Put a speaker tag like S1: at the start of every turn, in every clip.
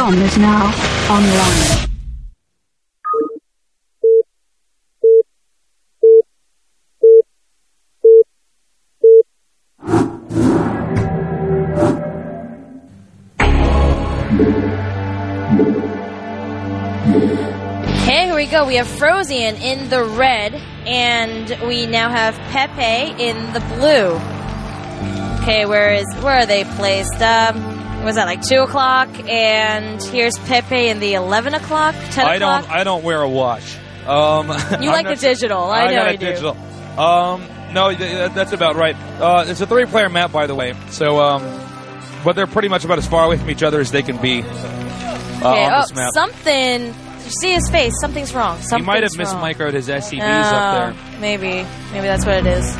S1: TGsambo.com is now online.
S2: Okay, here we go. We have FrOzean in the red, and we now have Pepe in the blue. Okay, where are they placed? Was that like 2 o'clock? And here's Pepe in the 11 o'clock, 10 o'clock?
S3: I don't wear a watch.
S2: You like the digital. I know you do.
S3: Digital. No, that's about right. It's a 3-player map, by the way. So, but they're pretty much about as far away from each other as they can be on this map.
S2: Something... You see his face. Something's wrong.
S3: He might have mismicroed his SCVs up there.
S2: Maybe that's what it is.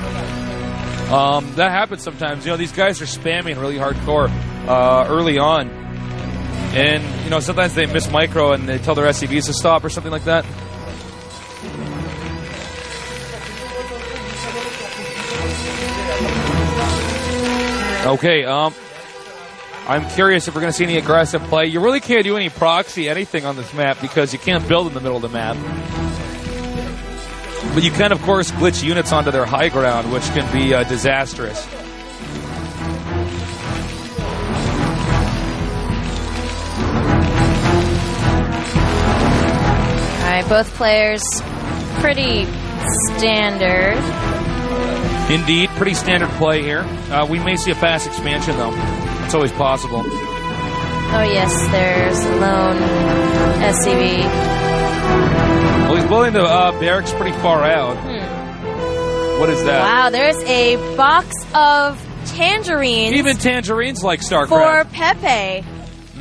S3: That happens sometimes. You know, these guys are spamming really hardcore early on. And, you know, sometimes they miss micro and they tell their SCVs to stop or something like that. Okay, I'm curious if we're going to see any aggressive play. You really can't do any proxy, anything on this map because you can't build in the middle of the map. But you can, of course, glitch units onto their high ground, which can be disastrous.
S2: All right, both players pretty standard.
S3: Indeed, pretty standard play here. We may see a fast expansion, though. It's always possible.
S2: Oh, yes, there's a lone SCV.
S3: Well, he's building the barracks pretty far out. What is that?
S2: Wow, there's a box of tangerines.
S3: Even tangerines like StarCraft.
S2: For Pepe.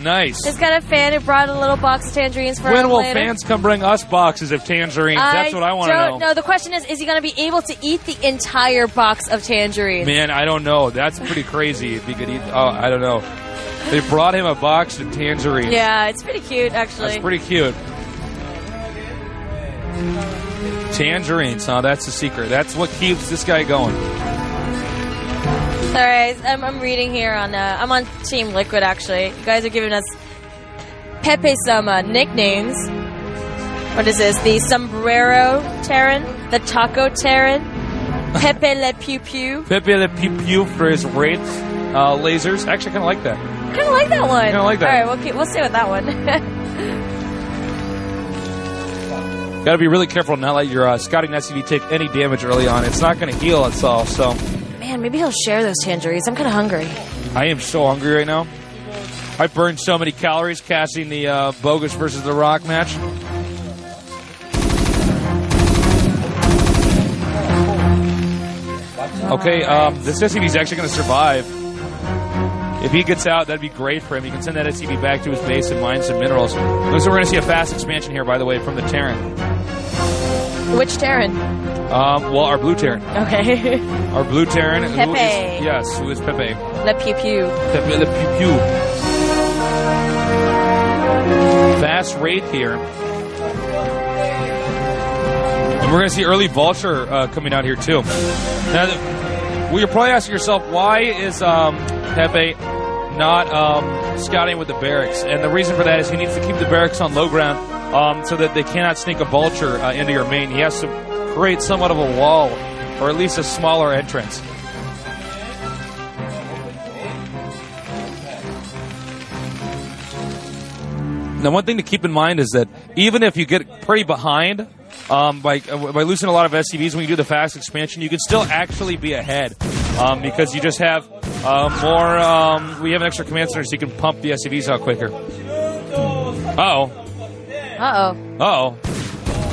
S3: Nice.
S2: He's got a fan who brought a little box of tangerines for him
S3: When will
S2: later.
S3: fans come bring us boxes of tangerines? That's what I want to know.
S2: No, the question is he going to be able to eat the entire box of tangerines?
S3: Man, I don't know. That's pretty crazy if he could eat... Oh, I don't know. They brought him a box of tangerines.
S2: Yeah, it's pretty cute, actually.
S3: That's pretty cute. Tangerines, huh? That's the secret. That's what keeps this guy going.
S2: Alright, I'm reading here on... I'm on Team Liquid, actually. You guys are giving us Pepe some nicknames. What is this? The Sombrero Terran? The Taco Terran? Pepe Le Pew Pew?
S3: Pepe Le Pew Pew for his wraith lasers. Actually, I kind of like that.
S2: I kind of like that one.
S3: I kind of like that.
S2: Alright, we'll stay with that one.
S3: Gotta be really careful to not let your scouting SCV take any damage early on. It's not going to heal itself, so...
S2: Man, maybe he'll share those tangerines. I'm kind of hungry.
S3: I am so hungry right now. I burned so many calories casting the Bogus versus the Rock match. Okay, this SCV is actually going to survive. If he gets out, that'd be great for him. He can send that SCV back to his base and mine some minerals. Looks like we're going to see a fast expansion here, by the way, from the Terran.
S2: Which Terran?
S3: Well, our blue Terran.
S2: Okay.
S3: Our blue Terran.
S2: Pepe.
S3: Who is Pepe?
S2: Le Pew Pew.
S3: Pepe Le Pew Pew. Fast raid here. And we're going to see early Vulture coming out here, too. Now, well, you're probably asking yourself, why is Pepe not scouting with the barracks? And the reason for that is he needs to keep the barracks on low ground so that they cannot sneak a Vulture into your main. He has to create somewhat of a wall, or at least a smaller entrance. Now, one thing to keep in mind is that even if you get pretty behind by losing a lot of SCVs when you do the fast expansion, you can still actually be ahead because you just have more. We have an extra command center, so you can pump the SCVs out quicker. Uh-oh.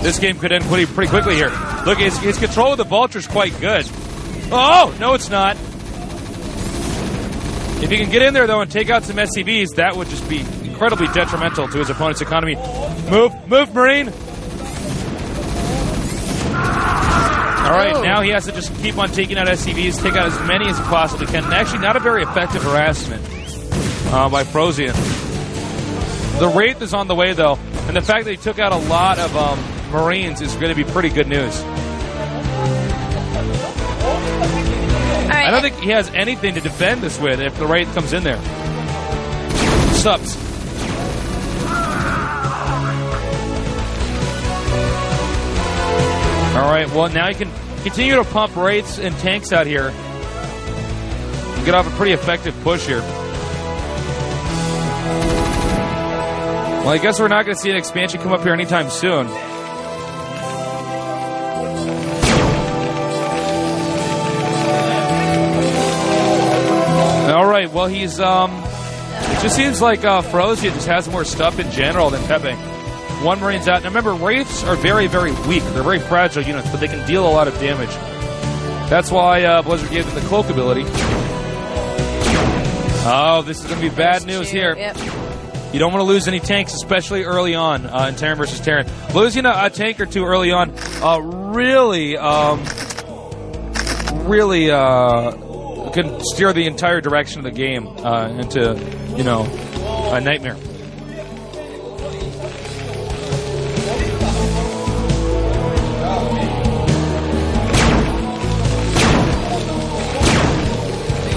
S3: This game could end pretty quickly here. Look, his control of the Vulture is quite good. Oh, no, it's not. If he can get in there, though, and take out some SCVs, that would just be incredibly detrimental to his opponent's economy. Move, Marine! All right, now he has to just keep on taking out SCVs, take out as many as he possibly can. And actually, not a very effective harassment by FrOzean. The Wraith is on the way, though, and the fact that he took out a lot of Marines is going to be pretty good news. I don't think he has anything to defend this with if the Wraith comes in there. Subs. All right, well, now you can continue to pump wraiths and tanks out here. You get off a pretty effective push here. Well, I guess we're not going to see an expansion come up here anytime soon. All right, well, he's, it just seems like FrOzean just has more stuff in general than Pepe. One Marine's out. Now, remember, wraiths are very, very weak. They're very fragile units, but they can deal a lot of damage. That's why Blizzard gave them the cloak ability. Oh, this is going to be bad news here.
S2: Yep.
S3: You don't want to lose any tanks, especially early on in Terran versus Terran. Losing a tank or two early on really can steer the entire direction of the game into, you know, a nightmare.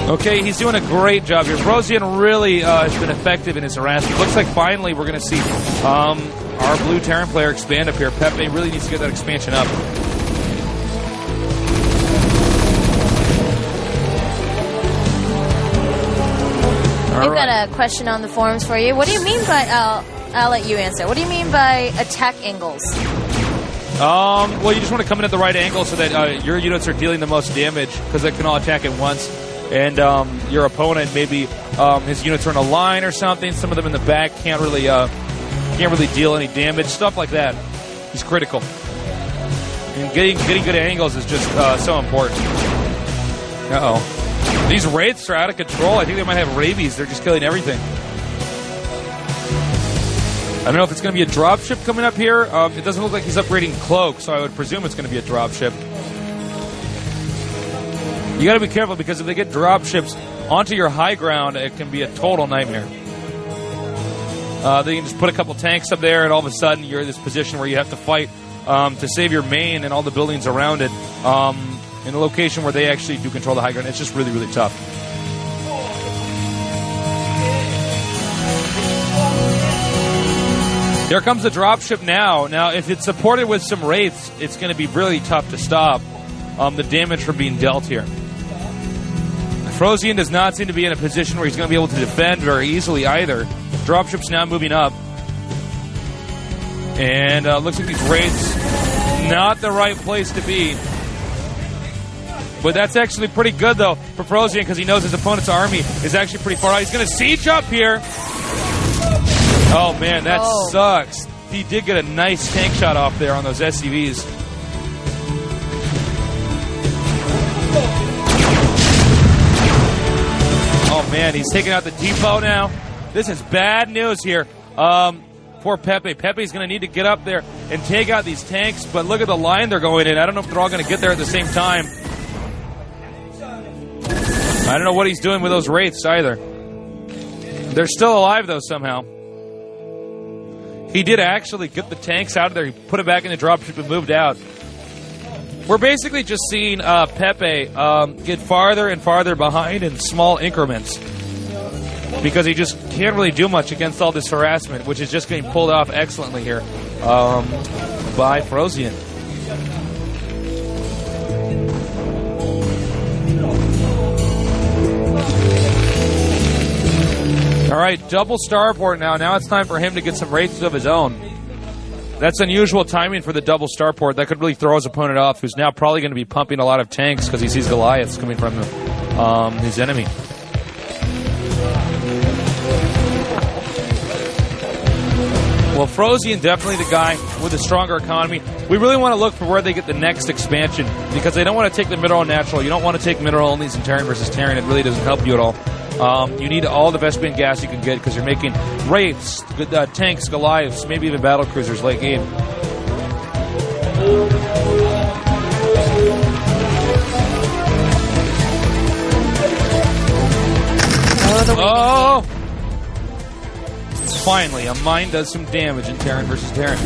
S3: Okay, he's doing a great job here. FrOzean really has been effective in his harassment. Looks like finally we're going to see our blue Terran player expand up here. Pepe really needs to get that expansion up.
S2: I've got a question on the forums for you. What do you mean by, I'll let you answer. What do you mean by attack angles?
S3: Well, you just want to come in at the right angle so that your units are dealing the most damage because they can all attack at once. And your opponent, maybe his units are in a line or something. Some of them in the back can't really deal any damage. Stuff like that is critical. And getting good angles is just so important. Uh-oh. These wraiths are out of control. I think they might have rabies. They're just killing everything. I don't know if it's going to be a dropship coming up here. It doesn't look like he's upgrading cloak, so I would presume it's going to be a dropship. You got to be careful because if they get dropships onto your high ground, it can be a total nightmare. They can just put a couple tanks up there, and all of a sudden you're in this position where you have to fight to save your main and all the buildings around it in a location where they actually do control the high ground. It's just really, really tough. Here comes the dropship now. Now, if it's supported with some wraiths, it's going to be really tough to stop the damage from being dealt here. FrOzean does not seem to be in a position where he's going to be able to defend very easily either. Dropship's now moving up. And looks like these wraiths, not the right place to be. But that's actually pretty good, though, for FrOzean because he knows his opponent's army is actually pretty far out. He's going to siege up here. Oh, man, that sucks. He did get a nice tank shot off there on those SCVs. Oh, man, he's taking out the depot now. This is bad news here for Pepe. Pepe's going to need to get up there and take out these tanks, but look at the line they're going in. I don't know if they're all going to get there at the same time. I don't know what he's doing with those wraiths either. They're still alive, though, somehow. He did actually get the tanks out of there. He put it back in the dropship and moved out. We're basically just seeing Pepe get farther and farther behind in small increments because he just can't really do much against all this harassment, which is just getting pulled off excellently here by FrOzean. All right, double starport now. Now it's time for him to get some wraiths of his own. That's unusual timing for the double starport. That could really throw his opponent off, who's now probably going to be pumping a lot of tanks because he sees Goliaths coming from his enemy. Well, FrOzean definitely the guy with a stronger economy. We really want to look for where they get the next expansion because they don't want to take the mineral natural. You don't want to take mineral onlys in Terran versus Terran. It really doesn't help you at all. You need all the best bin gas you can get because you're making wraiths, tanks, Goliaths, maybe even battle cruisers late game. Oh! Finally, a mine does some damage in Terran versus Terran.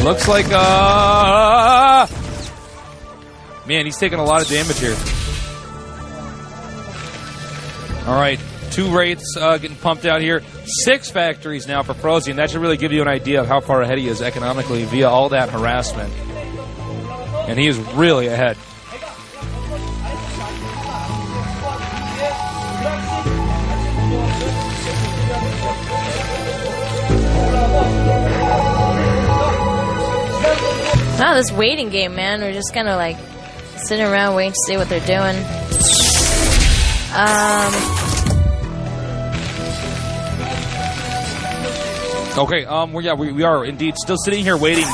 S3: Looks like, man, he's taking a lot of damage here. All right, 2 Wraiths getting pumped out here. 6 factories now for FrOzean. That should really give you an idea of how far ahead he is economically via all that harassment. And he is really ahead.
S2: Oh, this waiting game, man. We're just kind of like sitting around waiting to see what they're doing.
S3: Okay, we are indeed still sitting here waiting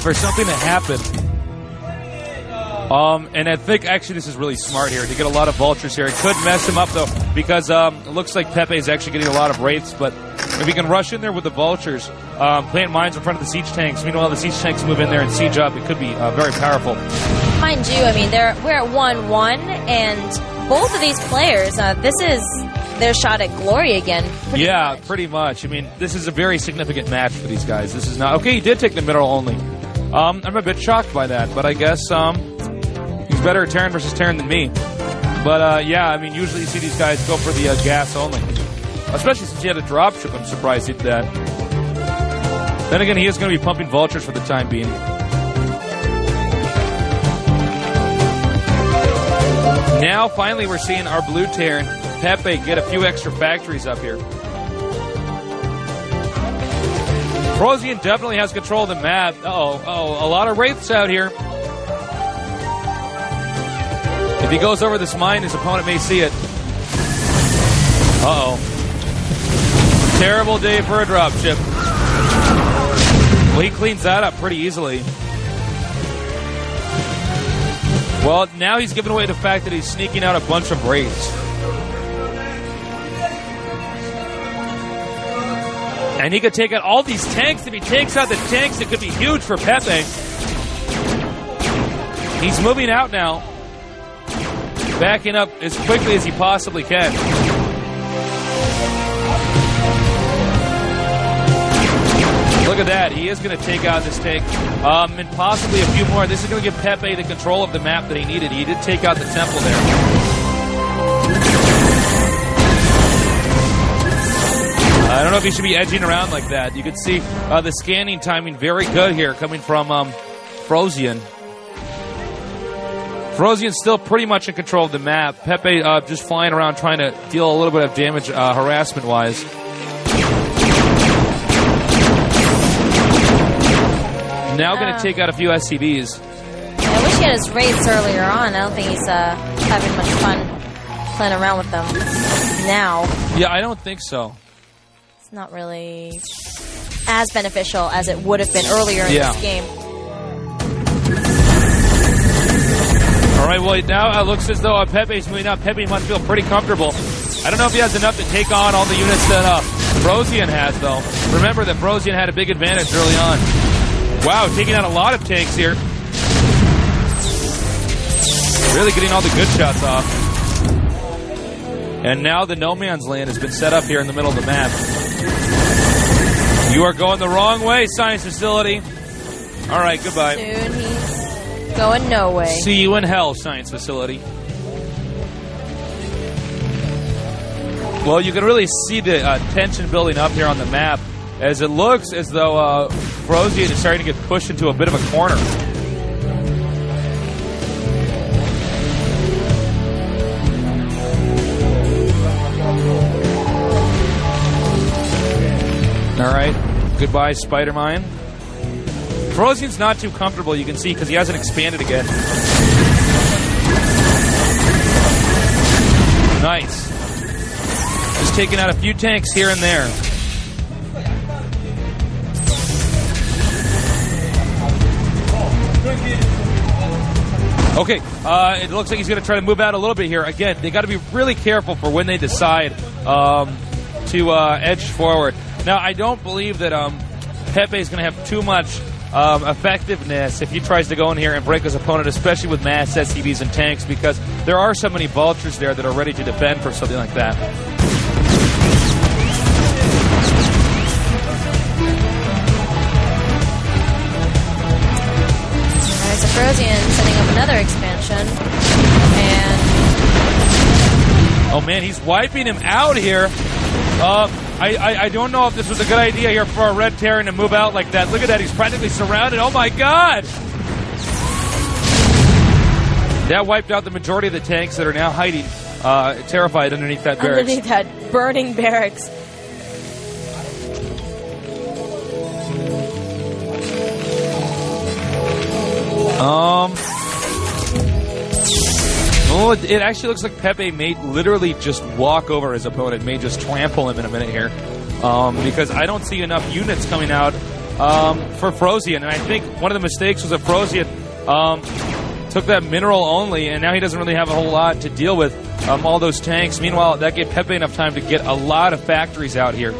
S3: for something to happen. And I think actually this is really smart here to get a lot of vultures here. It could mess him up though because it looks like Pepe is actually getting a lot of wraiths. But if he can rush in there with the vultures, plant mines in front of the siege tanks. Meanwhile, the siege tanks move in there and siege up. It could be very powerful.
S2: Mind you, I mean we're at 1-1, and both of these players, this is their shot at glory again. Pretty much. I mean, this is a very significant match for these guys. This is not okay. He did take the mineral only. I'm a bit shocked by that, but I guess he's better at Terran versus Terran than me. But yeah, I mean, usually you see these guys go for the gas only, especially since he had a dropship. I'm surprised he did that. Then again, he is going to be pumping vultures for the time being. Now, finally, we're seeing our blue Terran, Pepe, get a few extra factories up here. FrOzean definitely has control of the map. Uh-oh, a lot of wraiths out here. If he goes over this mine, his opponent may see it. Uh-oh. Terrible day for a dropship. Well, he cleans that up pretty easily. Well, now he's giving away the fact that he's sneaking out a bunch of wraiths. And he could take out all these tanks. If he takes out the tanks, it could be huge for Pepe. He's moving out now. Backing up as quickly as he possibly can. Look at that. He is going to take out this tank. And possibly a few more. This is going to give Pepe the control of the map that he needed. He did take out the temple there. I don't know if he should be edging around like that. You can see the scanning timing very good here coming from FrOzean. FrOzean's still pretty much in control of the map. Pepe just flying around trying to deal a little bit of damage harassment-wise. Now going to take out a few SCVs. I wish he had his wraiths earlier on. I don't think he's having much fun playing around with them now.
S3: Yeah, I don't think so.
S2: It's not really as beneficial as it would have been earlier in this game.
S3: All right, well, now it looks as though Pepe's moving up. Pepe must feel pretty comfortable. I don't know if he has enough to take on all the units that FrOzean has, though. Remember that FrOzean had a big advantage early on. Wow, taking out a lot of tanks here. Really getting all the good shots off. And now the no man's land has been set up here in the middle of the map. You are going the wrong way, science facility. All right, goodbye.
S2: Soon he's going no way.
S3: See you in hell, science facility. Well, you can really see the tension building up here on the map as it looks as though FrOzean is starting to get pushed into a bit of a corner. All right, goodbye, Spider-Mine. FrOzean's not too comfortable, you can see, because he hasn't expanded again. Nice. Just taking out a few tanks here and there. Okay, it looks like he's going to try to move out a little bit here. Again, they got to be really careful for when they decide to edge forward. Now, I don't believe that Pepe is going to have too much effectiveness if he tries to go in here and break his opponent, especially with mass SCVs and tanks, because there are so many vultures there that are ready to defend for something like that.
S2: There's a FrOzean setting up another expansion, and
S3: Oh, man, he's wiping him out here. I don't know if this was a good idea here for a Red Terran to move out like that. Look at that. He's practically surrounded. Oh, my God. That wiped out the majority of the tanks that are now hiding, terrified underneath that barracks.
S2: Underneath that burning barracks.
S3: Oh, it actually looks like Pepe may literally just walk over his opponent, may just trample him in a minute here, because I don't see enough units coming out for FrOzean, and I think one of the mistakes was that FrOzean took that mineral only, and now he doesn't really have a whole lot to deal with all those tanks. Meanwhile, that gave Pepe enough time to get a lot of factories out here,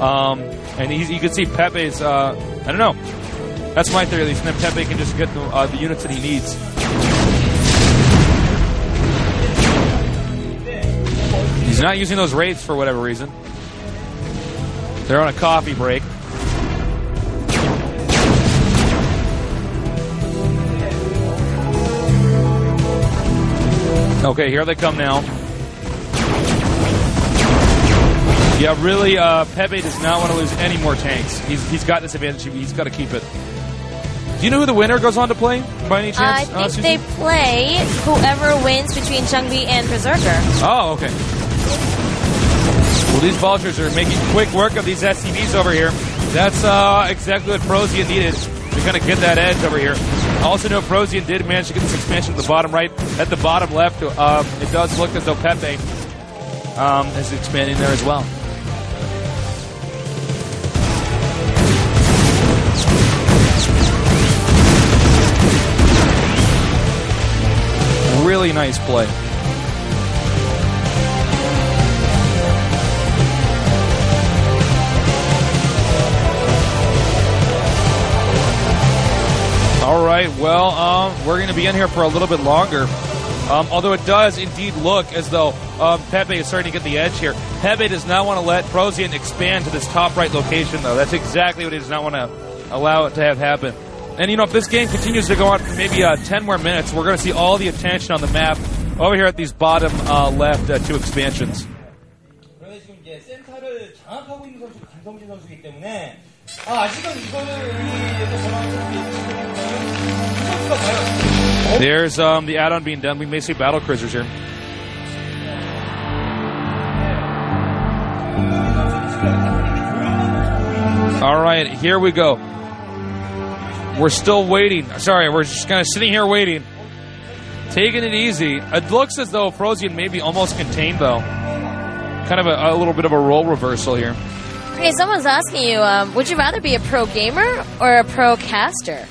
S3: and you can see Pepe's, I don't know, that's my theory at least, and then Pepe can just get the units that he needs. He's not using those raids for whatever reason. They're on a coffee break. Okay, here they come now. Yeah, really, Pepe does not want to lose any more tanks. He's got this advantage. He's got to keep it. Do you know who the winner goes on to play, by any chance?
S2: I think they play whoever wins between Changbi and Berserker.
S3: Oh, okay. Well, these vultures are making quick work of these SCVs over here. That's exactly what FrOzean needed to kind of get that edge over here. Also know FrOzean did manage to get this expansion to the bottom right. At the bottom left, it does look as though Pepe is expanding there as well. Really nice play. All right, well, we're going to be in here for a little bit longer. Although it does indeed look as though Pepe is starting to get the edge here. Pepe does not want to let FrOzean expand to this top right location, though. That's exactly what he does not want to allow it to have happen. And, if this game continues to go on for maybe 10 more minutes, we're going to see all the attention on the map over here at these bottom left two expansions. There's the add-on being done. We may see battle cruisers here. All right, here we go. We're still waiting. Sorry, we're just kind of sitting here waiting. Taking it easy. It looks as though FrOzean may be almost contained, though. Kind of a little bit of a role reversal here.
S2: Okay, someone's asking you, would you rather be a pro gamer or a pro caster?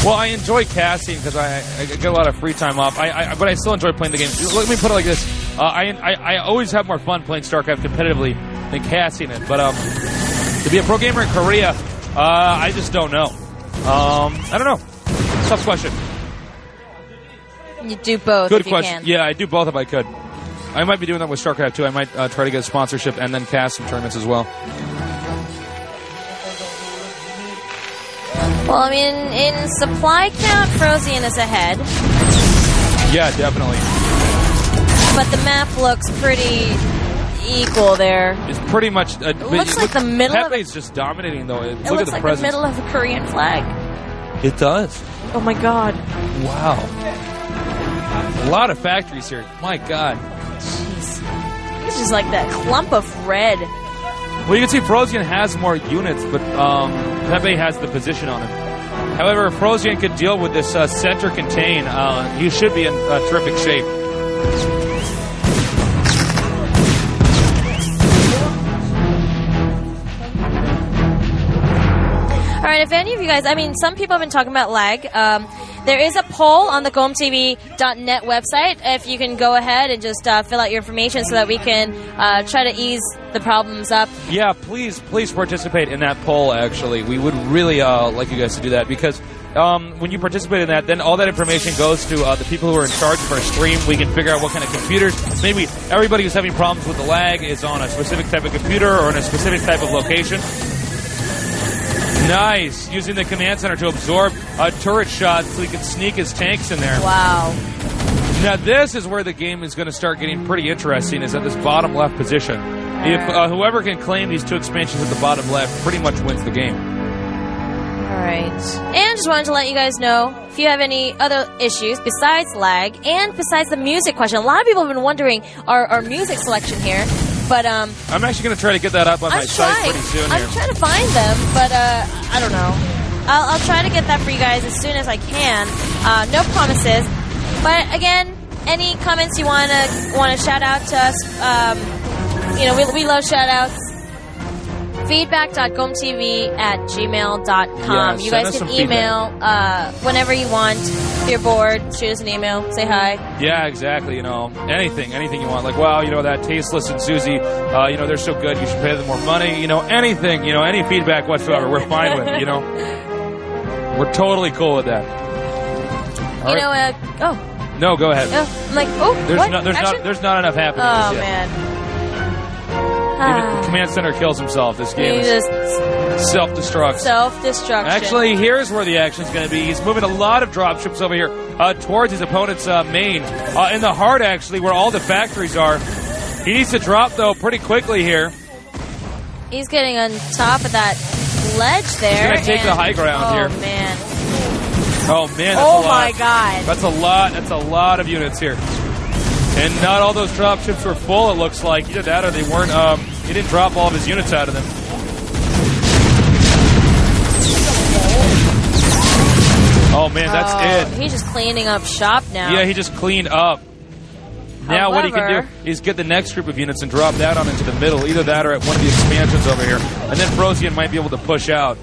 S3: Well, I enjoy casting because I get a lot of free time off. But I still enjoy playing the game. Let me put it like this: I always have more fun playing StarCraft competitively than casting it. But to be a pro gamer in Korea, I just don't know. I don't know. Tough question.
S2: You do both.
S3: Good
S2: if
S3: question.
S2: You can.
S3: Yeah, I do both if I could. I might be doing that with StarCraft too. I might try to get a sponsorship and then cast some tournaments as well.
S2: Well, I mean, in supply count, FrOzean is ahead.
S3: Yeah, definitely.
S2: But the map looks pretty equal there.
S3: It's pretty much...
S2: It looks like the middle
S3: Pepe's just dominating, though.
S2: It looks like the middle of a Korean flag.
S3: It does.
S2: Oh, my God.
S3: Wow. A lot of factories here. My God.
S2: Jeez. It's just like that clump of red.
S3: Well, you can see FrOzean has more units, but Pepe has the position on him. However, if FrOzean could deal with this center contain, he should be in terrific shape.
S2: All right, if any of you guys, I mean, some people have been talking about lag. There is a poll on the GoMTV.net website. If you can go ahead and just fill out your information so that we can try to ease the problems up.
S3: Yeah, please participate in that poll, actually. We would really like you guys to do that because when you participate in that, then all that information goes to the people who are in charge of our stream. We can figure out what kind of computers. Maybe everybody who's having problems with the lag is on a specific type of computer or in a specific type of location. Nice. Using the command center to absorb turret shots so he can sneak his tanks in there.
S2: Wow.
S3: Now this is where the game is going to start getting pretty interesting, is at this bottom left position. If whoever can claim these 2 expansions at the bottom left pretty much wins the game.
S2: Alright. And just wanted to let you guys know, if you have any other issues besides lag and besides the music question. A lot of people have been wondering our music selection here. But I'm
S3: actually going to try to get that up on my site pretty soon here.
S2: I'm trying to find them, but I don't know. I'll try to get that for you guys as soon as I can. No promises. But again, any comments you want to shout out to us, we love shout outs. feedback.gomtv@gmail.com. You guys can email whenever you want. If you're bored, shoot us an email, say hi.
S3: Yeah, exactly. Anything you want. Like, wow, that Tasteless and Susie, they're so good. You should pay them more money. Anything. Any feedback whatsoever, we're fine with. We're totally cool with that. No, go ahead.
S2: I'm like,
S3: there's not enough happening.
S2: Oh man.
S3: Even Command Center kills himself. This game is self-destruct.
S2: Self-destruction.
S3: Actually, here's where the action's going to be. He's moving a lot of dropships over here towards his opponent's main. In the heart, actually, where all the factories are. He needs to drop, though, pretty quickly here.
S2: He's getting on top of that ledge there.
S3: He's going to take the high ground here.
S2: Man.
S3: Oh, man, that's a lot.
S2: My God.
S3: That's a lot. That's a lot of units here. And not all those dropships were full, it looks like. Either that or they weren't, he didn't drop all of his units out of them. Oh, man, that's it.
S2: He's just cleaning up shop now.
S3: Yeah, he just cleaned up. Now what he can do is get the next group of units and drop that on into the middle. Either that or at one of the expansions over here. And then FrOzean might be able to push out.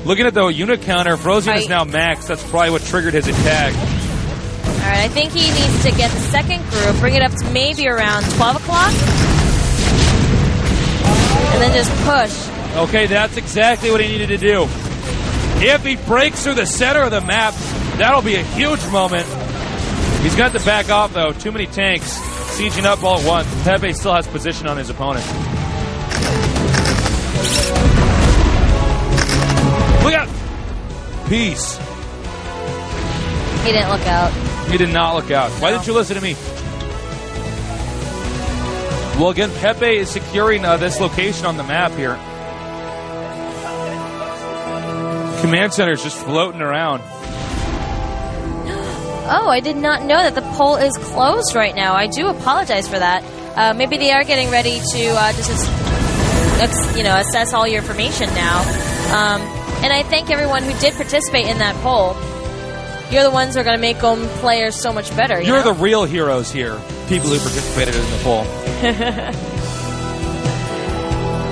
S3: Looking at the unit counter, FrOzean is now maxed. That's probably what triggered his attack.
S2: All right, I think he needs to get the second group, bring it up to maybe around 12 o'clock, and then just push.
S3: Okay, that's exactly what he needed to do. If he breaks through the center of the map, that'll be a huge moment. He's got to back off, though. Too many tanks sieging up all at once. Pepe still has position on his opponent. Look out! Peace.
S2: He didn't look out.
S3: He did not look out. Why didn't you listen to me? Well, again, Pepe is securing this location on the map here. Command Center is just floating around.
S2: Oh, I did not know that the poll is closed right now. I do apologize for that. Maybe they are getting ready to assess all your information now. And I thank everyone who did participate in that poll. You're the ones who are going to make GOM players so much better.
S3: You're the real heroes here, people who participated in the poll.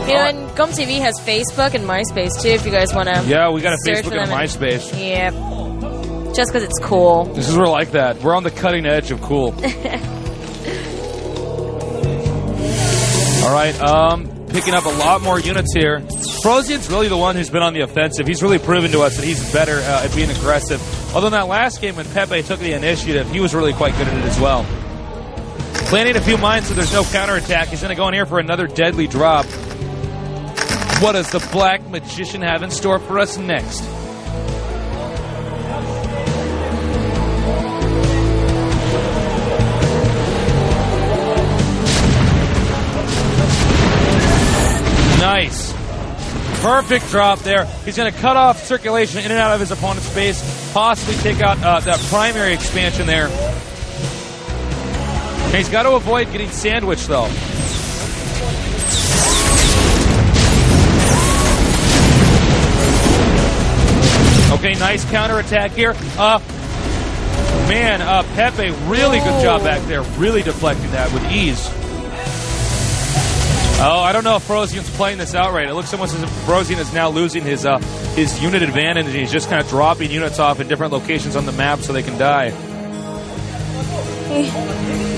S2: And GOM TV has Facebook and MySpace, too, if you guys want to.
S3: Yeah, we got a Facebook and a MySpace.
S2: Yep. Just because it's cool.
S3: This is we're like that. We're on the cutting edge of cool. All right, picking up a lot more units here. FrOzean's really the one who's been on the offensive. He's really proven to us that he's better at being aggressive. Although in that last game when Pepe took the initiative, he was really quite good at it as well. Planting a few mines so there's no counterattack. He's going to go in here for another deadly drop. What does the Black Magician have in store for us next? Nice. Perfect drop there. He's going to cut off circulation in and out of his opponent's base, possibly take out that primary expansion there. And he's got to avoid getting sandwiched, though. Okay, nice counterattack here. Pepe, really good job back there. Really deflecting that with ease. Oh, I don't know if FrOzean's playing this out right. It looks almost as if FrOzean is now losing his unit advantage, and he's just kind of dropping units off in different locations on the map so they can die.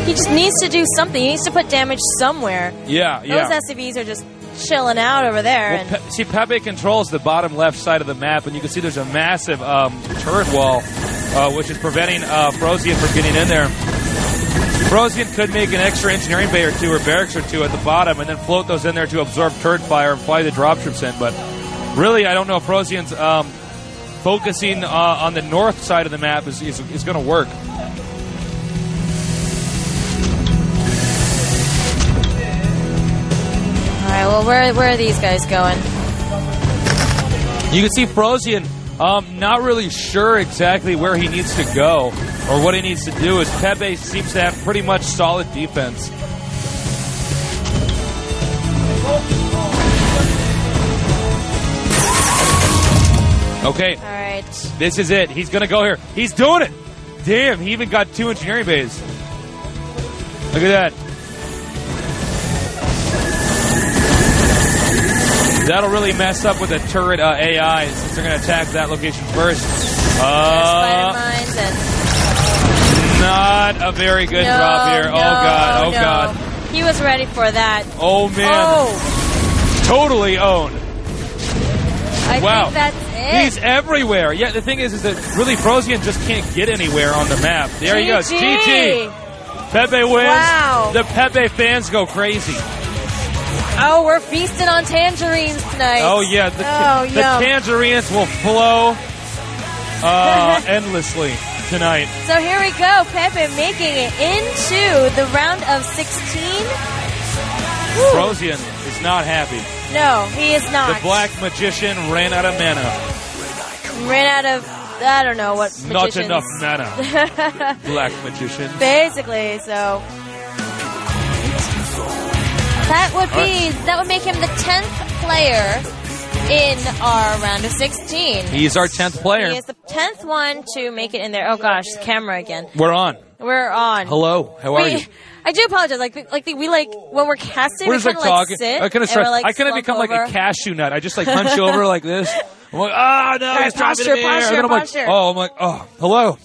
S2: He just needs to do something. He needs to put damage somewhere.
S3: Yeah.
S2: Those SCVs are just chilling out over there.
S3: Well, see, Pepe controls the bottom left side of the map, and you can see there's a massive turret wall, which is preventing FrOzean from getting in there. FrOzean could make an extra engineering bay or two or barracks or two at the bottom and then float those in there to absorb turret fire and fly the dropships in. But really, I don't know if FrOzean's focusing on the north side of the map is going to work.
S2: right, well, where are these guys going?
S3: You can see FrOzean not really sure exactly where he needs to go or what he needs to do, as Pepe seems to have pretty much solid defense. Okay.
S2: All right.
S3: This is it. He's going to go here. He's doing it. Damn, he even got 2 engineering bays. Look at that. That'll really mess up with the turret AI since they're going to attack that location first.
S2: Spider mines and
S3: not a very good drop here. Oh, God. Oh, God.
S2: He was ready for that.
S3: Oh, man.
S2: Oh.
S3: Totally owned.
S2: I
S3: Wow.
S2: think that's it.
S3: He's everywhere. Yeah, the thing is that really FrOzean just can't get anywhere on the map. There he goes. GG. Pepe wins.
S2: Wow.
S3: The Pepe fans go crazy.
S2: Oh, we're feasting on tangerines tonight.
S3: Oh, yeah. The
S2: yum.
S3: tangerines will flow endlessly tonight.
S2: So here we go. Pepe making it into the round of 16.
S3: FrOzean is not happy.
S2: No, he is not.
S3: The Black Magician ran out of mana.
S2: Ran out of, I don't know what
S3: Not
S2: magicians.
S3: enough mana. Black Magician.
S2: Basically, so. That would make him the 10th player in our round of 16.
S3: He's our 10th player.
S2: He is the 10th one to make it in there. Oh gosh, the camera again.
S3: We're on.
S2: We're on.
S3: Hello, how are you?
S2: I do apologize. We when we're casting,
S3: We're
S2: we
S3: just
S2: kind of sit.
S3: I kind of become
S2: over.
S3: like a cashew nut. I just like hunch over like this. I'm like, oh no, he's dropping in the air. And then I'm like, hello.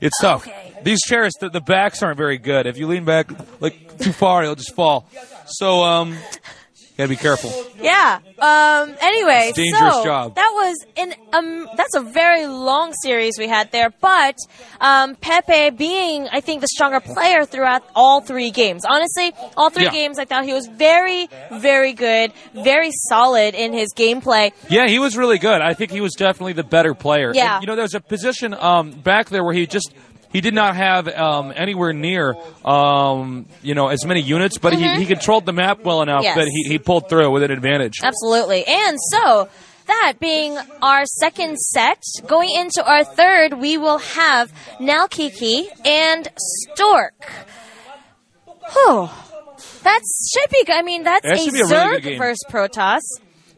S3: It's tough.
S2: Okay.
S3: These chairs, the backs aren't very good. If you lean back like too far, it'll just fall. So gotta be careful.
S2: Yeah. Anyway,
S3: it's a dangerous job.
S2: That was that's a very long series we had there, but Pepe being, I think, the stronger player throughout all 3 games. Honestly, all 3 games, I thought he was very, very good, very solid in his gameplay.
S3: Yeah, he was really good. I think he was definitely the better player.
S2: Yeah.
S3: And, there was a position back there where he did not have anywhere near, as many units, but he controlled the map well enough that he pulled through with an advantage.
S2: Absolutely. And so, that being our second set, going into our third, we will have Nalkiki and Stork. Whew. That should be good. I mean, that's
S3: That
S2: a
S3: should be a really good
S2: Zerg
S3: game.
S2: versus Protoss.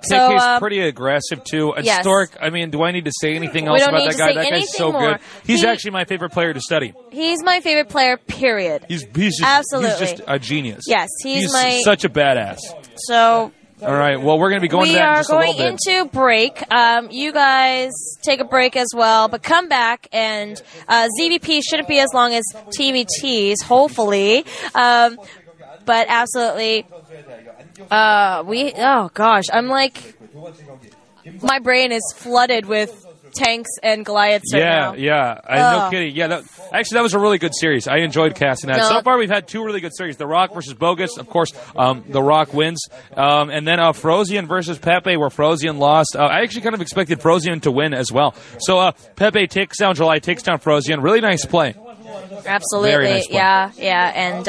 S3: He's pretty aggressive, too. And
S2: yes.
S3: Stork, I mean, do I need to say anything else about that guy? That guy's so good. He's actually my favorite player to study.
S2: He's my favorite player, period.
S3: He's
S2: Absolutely.
S3: He's just a genius.
S2: Yes, he's
S3: such a badass.
S2: So...
S3: All right, well, we're going to be going to that in just a little bit.
S2: We are going into break. You guys take a break as well, but come back, and ZVP shouldn't be as long as TVTs, hopefully. But absolutely... oh gosh, I'm like, my brain is flooded with tanks and Goliaths right now.
S3: Yeah, no kidding. Yeah, that was a really good series. I enjoyed casting that. So far, we've had 2 really good series: The Rock versus Bogus. Of course, The Rock wins, and then FrOzean versus Pepe, where FrOzean lost. I actually kind of expected FrOzean to win as well. So Pepe takes down July, takes down FrOzean. Really nice play.
S2: Absolutely,
S3: Very nice play.
S2: yeah, and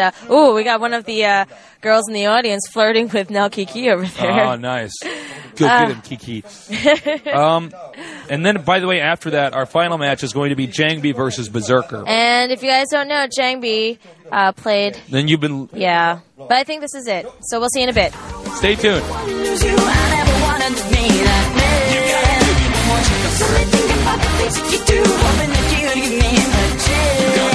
S2: we got one of the girls in the audience flirting with Nalkiki over there.
S3: Oh, nice. Go get him, Kiki. And then, by the way, after that, our final match is going to be Jangbi versus Berserker.
S2: And if you guys don't know, Jangbi played...
S3: Then you've been...
S2: Yeah, but I think this is it. So we'll see you in a bit.
S3: Stay tuned.
S4: Go